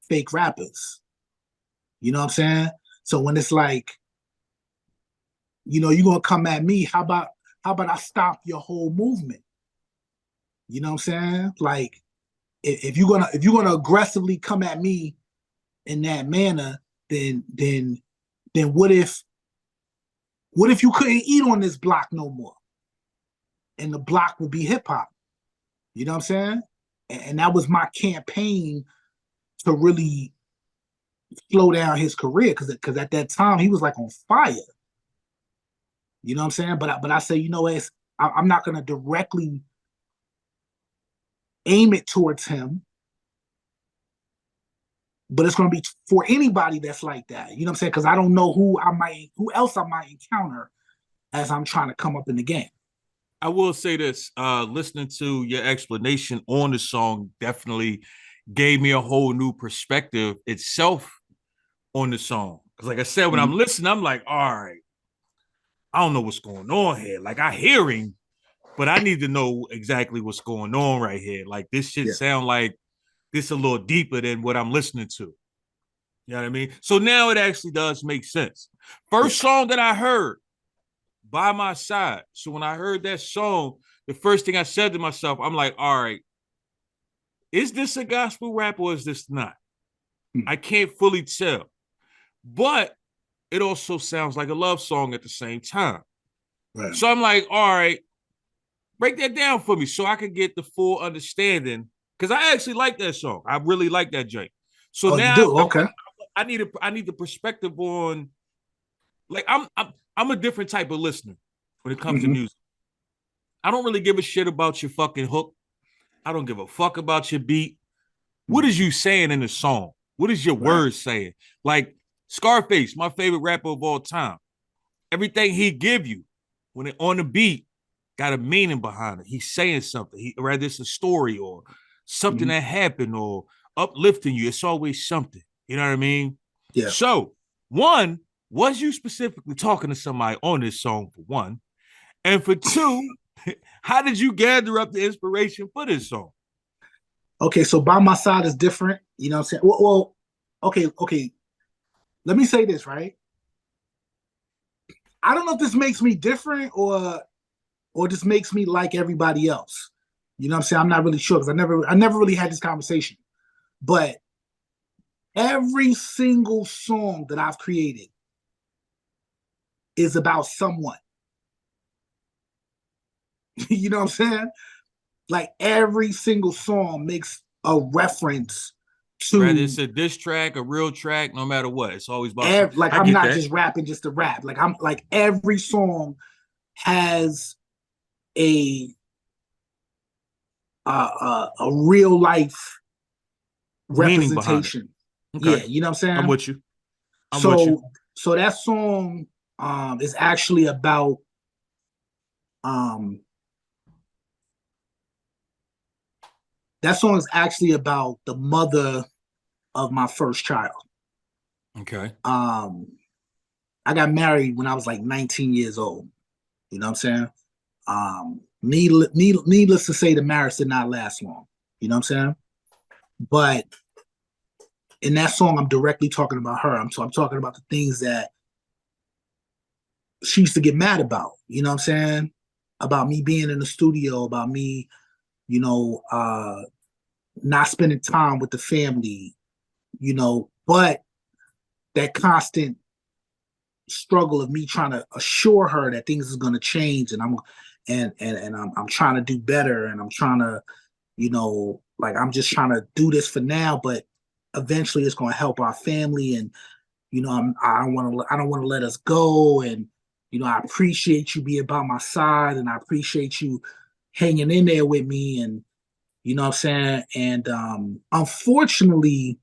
fake rappers. You know what I'm saying? So when it's like, you know, you're gonna come at me, how about I stop your whole movement? You know what I'm saying? Like if you're gonna aggressively come at me in that manner, then what if you couldn't eat on this block no more? And the block would be hip hop. You know what I'm saying? And that was my campaign to really slow down his career because at that time he was like on fire. You know what I'm saying? But I say, you know, I'm not gonna directly aim it towards him, but it's gonna be for anybody that's like that. You know what I'm saying? Because I don't know who else I might encounter as I'm trying to come up in the game. I will say this, listening to your explanation on the song definitely gave me a whole new perspective itself on the song. Because like I said, when I'm Mhm. listening, I'm like, all right, I don't know what's going on here. Like I hear him, but I need to know exactly what's going on right here. Like this shit Yeah, sound like this a little deeper than what I'm listening to. You know what I mean? So now it actually does make sense. yeah. First song that I heard, By My Side. So when I heard that song, the first thing I said to myself, I'm like, all right, is this a gospel rap or is this not? Hmm. I can't fully tell. But it also sounds like a love song at the same time. Right. So I'm like, all right, break that down for me so I can get the full understanding. Because I actually like that song. I really like that joint. So Oh, you now do? Okay. I need the perspective on like I'm a different type of listener when it comes to Hmm. music. I don't really give a shit about your fucking hook. I don't give a fuck about your beat. What is you saying in the song? What is your Right. words saying? Like Scarface, my favorite rapper of all time. Everything he give you when it on the beat got a meaning behind it. He's saying something. Whether it's a story or something Hmm. that happened or uplifting you. It's always something. You know what I mean? Yeah. So, one, was you specifically talking to somebody on this song for one? And for two, how did you gather up the inspiration for this song? Okay. So by my side is different. You know what I'm saying? Well, okay. Let me say this, right? I don't know if this makes me different or just makes me like everybody else. You know what I'm saying? I'm not really sure because I never really had this conversation. But every single song that I've created is about someone. You know what I'm saying? Like every single song a reference Whether to it's a diss track, a real track, no matter what, it's always about something. like I I'm get not that. just rapping just to rap. Like I'm like every song has a real life Meaning behind it. representation. Okay. Yeah, you know what I'm I'm saying? with you. I'm with you. So that song is actually about um that song is actually about the mother of my first child. Okay. I got married when I was like 19 years old. You know what I'm saying? Needless to say, the marriage did not last long. You know what I'm saying? But in that song, I'm directly talking about her. I'm talking about the things that she used to get mad about. You know what I'm saying? About me being in the studio, about me, you know, not spending time with the family, you know, but that constant struggle of me trying to assure her that things is going to change and I'm trying to do better and I'm trying to, you know, like I'm just trying to do this for now, but eventually it's going to help our family and you know I don't want to let us go and you know I appreciate you being by my side and I appreciate you hanging in there with me and you know what I'm saying and unfortunately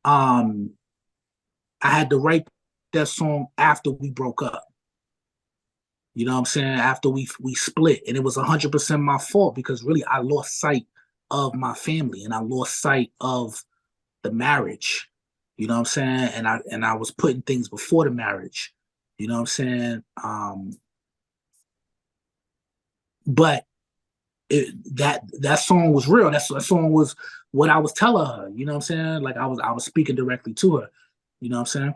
um I had to write that song after we broke up. You know what I'm saying? After we split, and it was 100% my fault because really I lost sight of my family and I lost sight of the marriage. You know what I'm saying? And I was putting things before the marriage. You know what I'm saying? But that song was real. That song was what I was telling her. You know what I'm saying? Like I was speaking directly to her. You know what I'm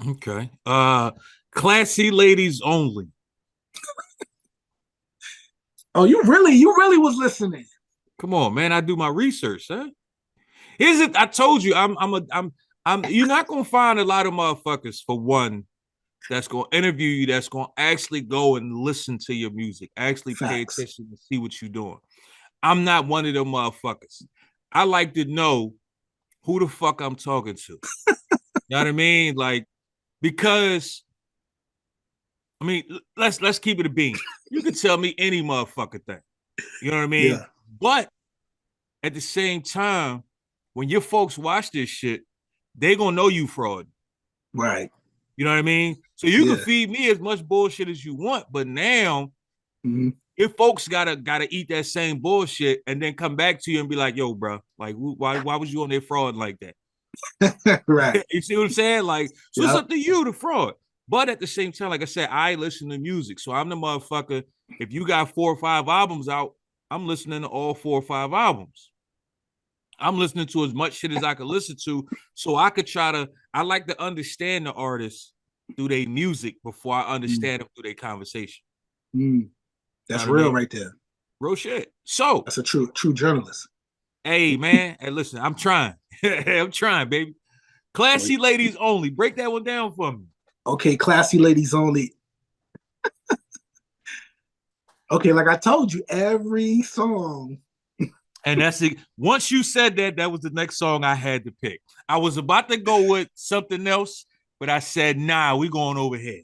saying? Okay. Classy ladies only. Oh, you really was listening. Come on, man. I do my research, huh? Here's it. I told you, I'm. You're not gonna find a lot of motherfuckers for one that's gonna interview you. That's gonna actually go and listen to your music, actually pay Facts. attention and see what you're doing. I'm not one of them motherfuckers. I like to know who the fuck I'm talking to. You know what I mean? Like because I mean, let's keep it a bean. You can tell me any motherfucker thing. You know what I mean? Yeah. But at the same time, when your folks watch this shit, they gonna know you fraud. Right. You know what I mean? So you can Yeah. feed me as much bullshit as you want, but now Mm-hmm. your folks gotta eat that same bullshit and then come back to you and be like, "Yo, bro, like why was you on their fraud like that?" Right. You see what I'm saying? Like, so it's Yep. up to you to fraud. But at the same time, like I said, I listen to music, so I'm the motherfucker. If you got 4 or 5 albums out, I'm listening to all 4 or 5 albums. I'm listening to as much shit as I could listen to, so I could try to. I like to understand the artist through their music before I Mm. understand them through their conversation. Mm. You know That's what I real mean? right there. Real shit. So, That's a true journalist. hey man, hey listen, I'm trying. I'm trying, baby. Oh, Classy ladies only. Break that one down for me. okay, classy ladies only. Okay, like I told you, every song. And that's it. Once you said that, that was the next song I had to pick. I was about to go with something else, but I said, nah, we going over here.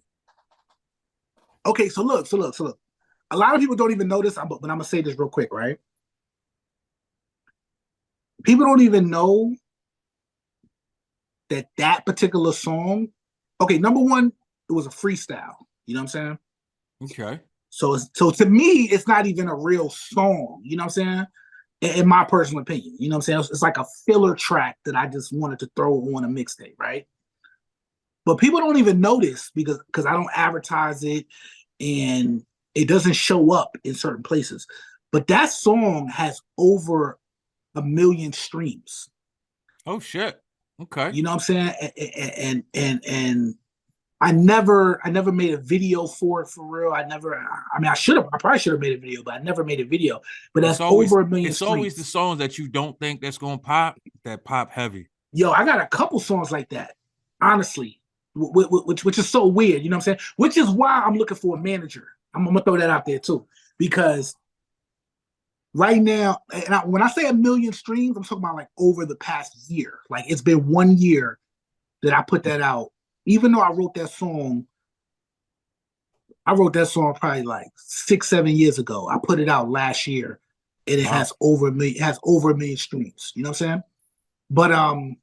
Okay, so look. A lot of people don't even know this, but I'm gonna say this real quick, right? People don't even know that particular song. Okay, number one, it was a freestyle. You know what I'm saying? Okay. So to me, it's not even a real song. You know what I'm saying? In my personal opinion, you know what I'm saying? It's like a filler track that I just wanted to throw on a mixtape, right? But people don't even notice because I don't advertise it and it doesn't show up in certain places. But that song has over 1 million streams. Oh shit. Okay. You know what I'm saying? And I never made a video for it for real. I mean I probably should have made a video, but I never made a video. But It's that's always over 1 million it's always the streams. songs that you don't think that's gonna pop that pop heavy. Yo, I got a couple songs like that, honestly, which is so weird. You know what I'm saying? Which is why I'm looking for a manager. I'm gonna throw that out there too, because right now, and when I say 1,000,000 streams, I'm talking about like over the past year. Like it's been 1 year that I put that out. Even though I wrote that song probably like 6, 7 years ago. I put it out last year, and it Wow. has over 1,000,000. It has over 1,000,000 streams. You know what I'm saying? But all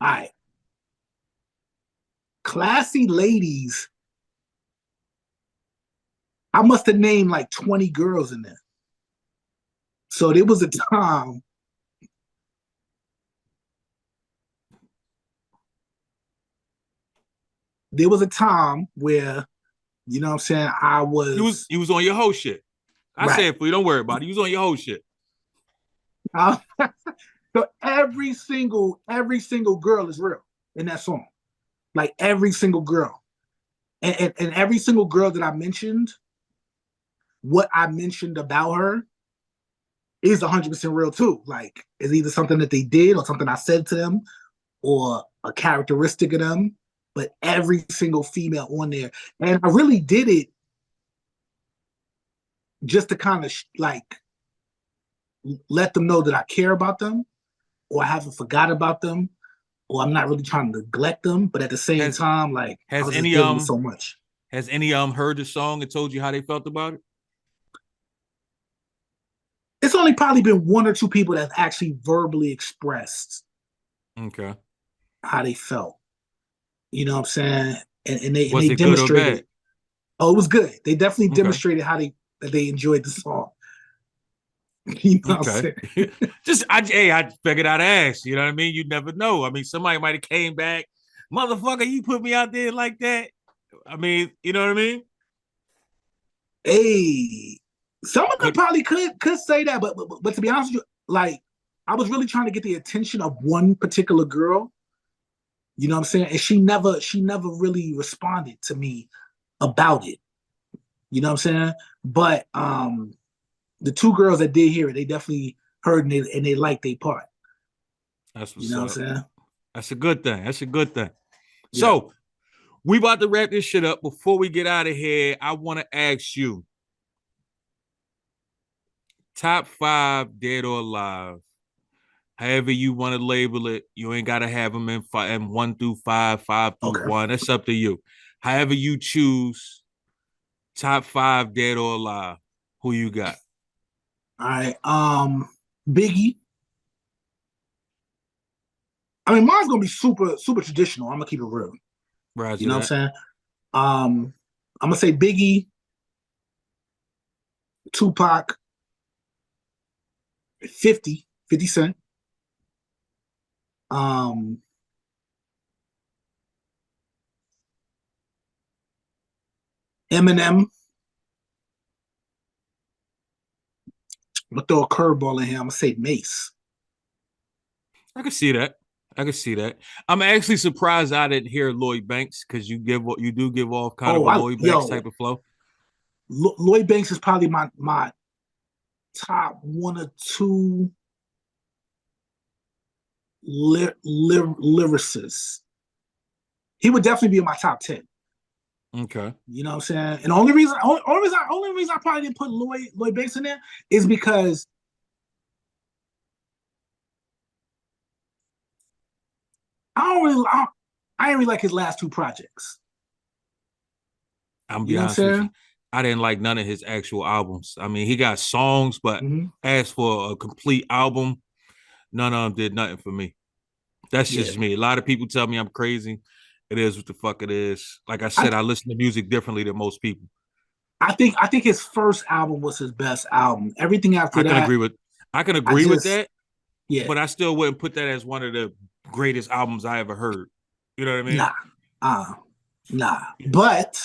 right, classy ladies. I must have named like 20 girls in there. So there was a time. There was a time where, you know what I'm saying, I was He was on your whole shit. I right. said for you, don't worry about it. He was on your whole shit. So every single girl is real in that song. Like every single girl. And every single girl that I mentioned, what I mentioned about her is 100% real too. Like it's either something that they did or something I said to them or a characteristic of them. But every single female on there. And I really did it just to kind of like let them know that I care about them or I haven't forgot about them or I'm not really trying to neglect them. But at the same Has time, like I has was just any dealing with so much. has any heard the song and told you how they felt about it? It's only probably been one or two people that actually verbally expressed Okay. how they felt. You know what I'm saying? And Was they it good or demonstrated bad? it. Oh, it was good. They definitely Okay. demonstrated that they enjoyed the song. You know what I'm Okay. saying? I figured I'd ask. You know what I mean? You never know. I mean, somebody might have came back, motherfucker. You put me out there like that. I mean, you know what I mean? Hey, some of them Could probably could say that, but to be honest with you, like I was really trying to get the attention of one particular girl. You know what I'm saying? And she never really responded to me about it. You know what I'm saying? But the two girls that did hear it, they definitely heard and they liked their part. That's You what's know what up. I'm saying? That's a good thing. That's a good thing. Yeah. So we about to wrap this shit up. Before we get out of here, I want to ask you top 5 dead or alive. However you want to label it, you ain't gotta have them in 1 through 5, 5 through Okay. 1. That's up to you. However you choose, top 5 dead or alive. Who you got? All right. Biggie. I mean, mine's gonna be super, super traditional. I'm gonna keep it real. You Roger know what I'm that. saying? I'm gonna say Biggie, Tupac, 50 Cent. Um, Eminem. I'm gonna throw a curveball in here. I'm gonna say Mace. I can see that. I can see that. I'm actually surprised I didn't hear Lloyd Banks because you do give off kind of Oh, a Lloyd Banks type of flow. Lloyd Banks is probably my top one or two lyricists. He would definitely be in my top 10. Okay. You know what I'm saying? And the only reason I probably didn't put Lloyd Banks in there is because I didn't really like his last two projects. I'm gonna You be know what I'm honest with you. saying? I didn't like none of his actual albums. I mean, he got songs, but Mm-hmm. as for a complete album, none of them did nothing for me. That's Yeah. just me. A lot of people tell me I'm crazy. It is what the fuck it is. Like I I said, I listen to music differently than most people. I think his first album was his best album. Everything after I can that, agree with I can I agree with just that, yeah, but I still wouldn't put that as one of the greatest albums I ever heard. You know what I mean? nah, uh, nah. But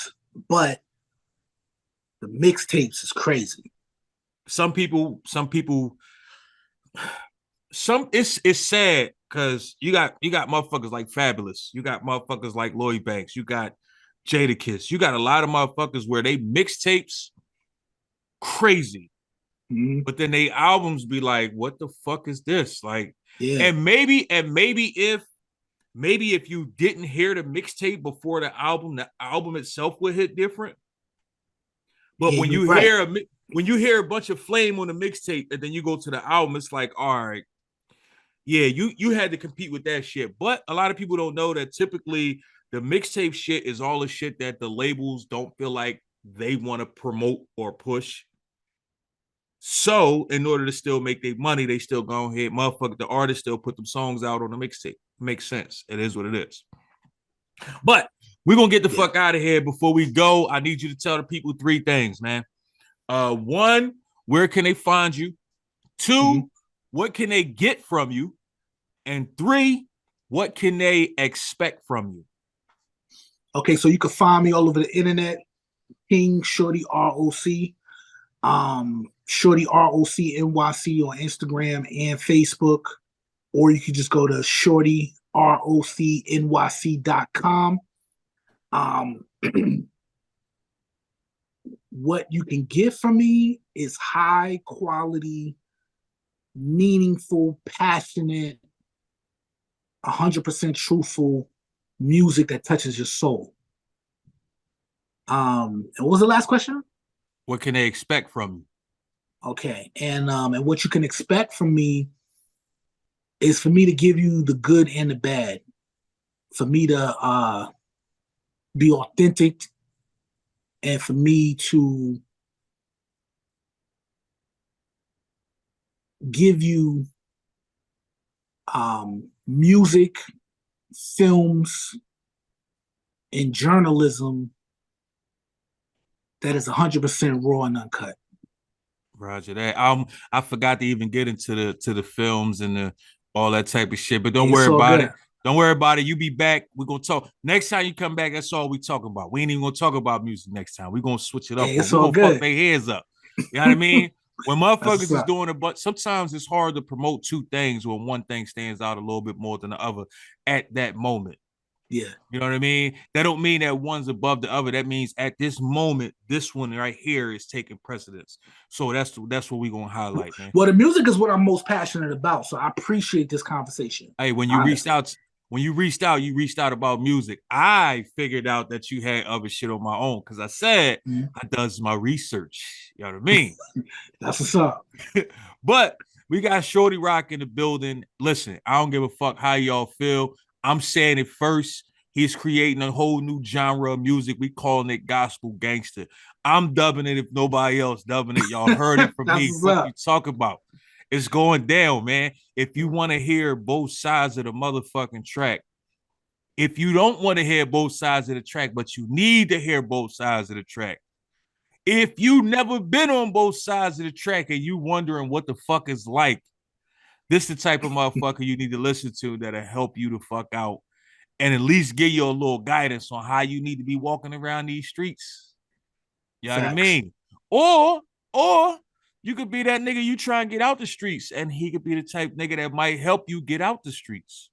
the mixtapes is crazy. Some people, it's sad because you got motherfuckers like Fabulous, you got motherfuckers like Lloyd Banks, you got Jadakiss, you got a lot of motherfuckers where they mixtapes crazy, Mhm. but then they albums be like, what the fuck is this? Like, Yeah, and maybe if you didn't hear the mixtape before the album itself would hit different. But yeah, when you're you right. when you hear a bunch of flame on the mixtape and then you go to the album, it's like, all right, yeah, you had to compete with that shit. But a lot of people don't know that typically the mixtape shit is all the shit that the labels don't feel like they want to promote or push. So in order to still make their money, they still go ahead, motherfucker, the artist still put them songs out on the mixtape. Makes sense. It is what it is. But we're gonna get the fuck out of here. Before we go, I need you to tell the people 3 things, man. 1, where can they find you? 2, what can they get from you? And 3, what can they expect from you? Okay, so you can find me all over the internet, King Shorty ROC, Shorty ROC NYC on Instagram and Facebook, or you can just go to shortyrocnyc.com. What you can get from me is high quality, meaningful, passionate, 100% truthful music that touches your soul. And what was the last question? What can they expect from you? Okay, and what you can expect from me is for me to give you the good and the bad, for me to be authentic, and for me to give you music, films, and journalism that is 100% raw and uncut. Roger that. I forgot to even get into the films and all that type of shit. But don't worry about it. Don't worry about it. You be back. We're gonna talk. Next time you come back, that's all we talking about. We ain't even gonna talk about music next time. We're gonna switch it up. Hey, we're gonna fuck their heads up. You know what I mean? When motherfuckers is doing it, but sometimes it's hard to promote 2 things when one thing stands out a little bit more than the other at that moment. Yeah. You know what I mean? That don't mean that one's above the other. That means at this moment, this one right here is taking precedence. So that's what we're gonna highlight, man. Well, the music is what I'm most passionate about. So I appreciate this conversation. Hey, when you reached out, you reached out about music. I figured out that you had other shit on my own because I said I does my research. You know what I mean? That's what's up. But we got Shorty Roc in the building. Listen, I don't give a fuck how y'all feel. I'm saying it first. He's creating a whole new genre of music. We calling it gospel gangster. I'm dubbing it if nobody else dubbing it. Y'all heard it from me. What you talk about? It's going down, man. If you want to hear both sides of the motherfucking track, if you don't want to hear both sides of the track, but you need to hear both sides of the track, if you never been on both sides of the track and you wondering what the fuck is like, this the type of motherfucker you need to listen to that'll help you the fuck out and at least give you a little guidance on how you need to be walking around these streets. You know what I mean? Or you could be that nigga you try and get out the streets, and he could be the type nigga that might help you get out the streets.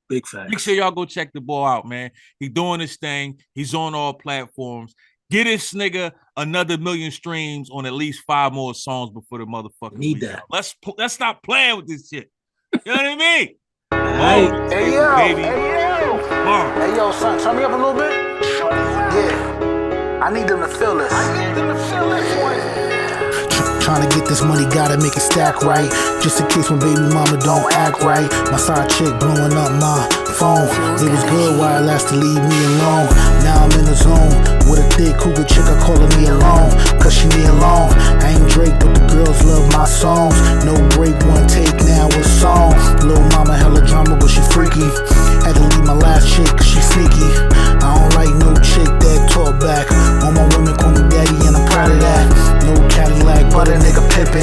Big facts. Make sure y'all go check the boy out, man. He doing his thing. He's on all platforms. Get this nigga another 1 million streams on at least 5 more songs before the motherfucker need that. Let's stop playing with this shit. You know what I mean? Hey yo, baby. Hey yo, son, turn me up a little bit. Yeah, I need them to feel this. Trying to get this money, gotta make it stack right. Just in case my baby mama don't act right. My side chick blowing up my phone. It was good while it lasted, leave me alone. Now I'm in the zone with a thick cougar chick, I calling me alone, cause she me alone. I ain't Drake, but the girls love my songs. No break, one take, now it's song. Little mama hella drama, but she freaky. Had to leave my last chick, cause she sneaky. I don't like no chick that talk back. All my women call me daddy and I'm proud of that. No Cadillac, but a nigga pimpin'.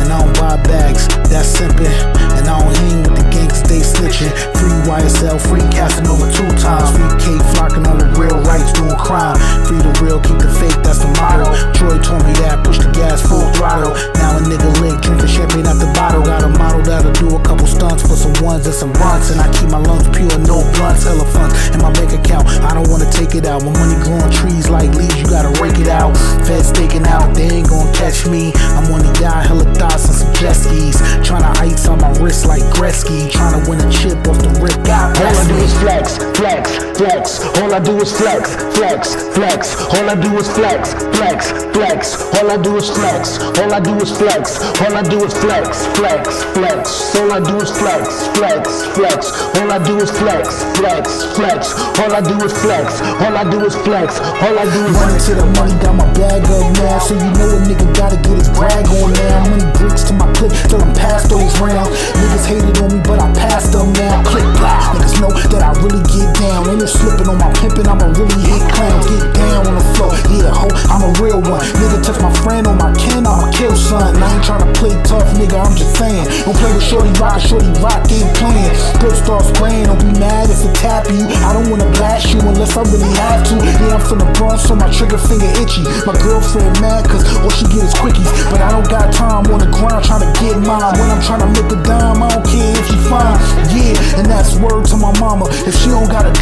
And I don't buy bags, that's simpin'. And I don't hang with the gangs, they snitchin'. Free YSL, free casting over 2 times. Free K flocking on the real rights, doing crime. Free the real, keep the fake, that's the motto. Troy told me that, push the gas full throttle. Now a nigga lit, drinking champagne out the bottle. Got a model that'll do a couple stunts for some ones and some blunts. And I keep my lungs pure, no blunts, hella fun. In my bank account, I don't wanna take it out. When money growing trees like leaves, you gotta rake it out. fed staking out, they ain't gon' catch me. I'm on the yacht, hella thoughts and some jet skis. Tryna ice on my wrist like Gretzky. Tryna win a chip off the rip. God All bless I do me. is flex, flex, flex. All I do is flex, flex, flex. All I do is flex, flex, flex. All I do is flex. All I do is flex. All I do is flex, flex, flex. All I do is flex, flex, flex. All I do is flex, flex, flex. All I do is flex. All I do is flex. All I do is Running to the money, got my bag up now. So you know a nigga gotta get his brag on now. Money bricks to my clip till I'm past those rounds. Niggas hated on me, but I passed them now. Click clap, niggas know that I really get down. Ain't no slipping on my pimpin', I'ma really hit clowns. Get down on the floor, yeah, ho, I'm a real one. Nigga touch my friend or my kin, I'ma kill son. I ain't tryna play tough, nigga, I'm just saying. Don't play with Shorty Roc, Shorty Roc ain't playing. Grip start spraying, don't be mad if it tap you. I don't wanna blast you unless I really have to. Yeah, I'm from the Bronx, so my trigger finger itchy. My girlfriend mad cause all she get is quickies. But I don't got time on the ground tryna get mine. When I'm tryna make a dime, I don't care if she fine. Yeah, and that's word to my mama. If she don't got $1,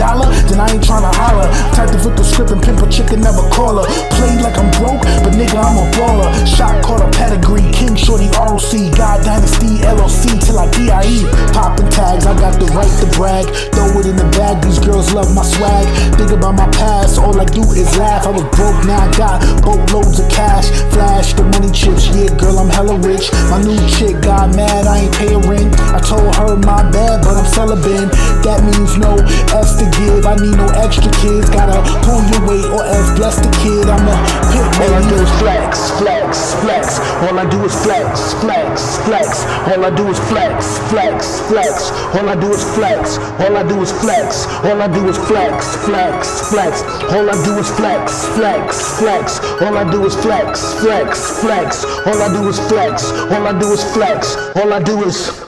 then I ain't tryna holler. Type to flip the script and pimp a chicken, never call her. Play like I'm broke, but nigga, I'm a baller. Shot caught a pedigree, King Shorty ROC. God Dynasty LLC till I DIE. Poppin' tags, I got the right to brag. Throw it in the bag, these girls love my swag. Think about my past, all I do is laugh. I was broke, now I got boatloads of cash. Flash the money chips, yeah girl, I'm hella rich. My new chick got mad, I ain't pay a rent. I told her my bad, but I'm celibate. That means no F's to give, I need no extra kids. Gotta pull your weight or else bless the kid. I'm a pit all I do baby. is flex, flex, flex. All I do is flex, flex, flex. All I do is flex, flex, flex. All I do is flex. All I do is flex. All I do is flex, flex, flex. All I do is flex, flex, flex. All I do is flex, flex, flex. All I do is flex. All I do is flex. All I do is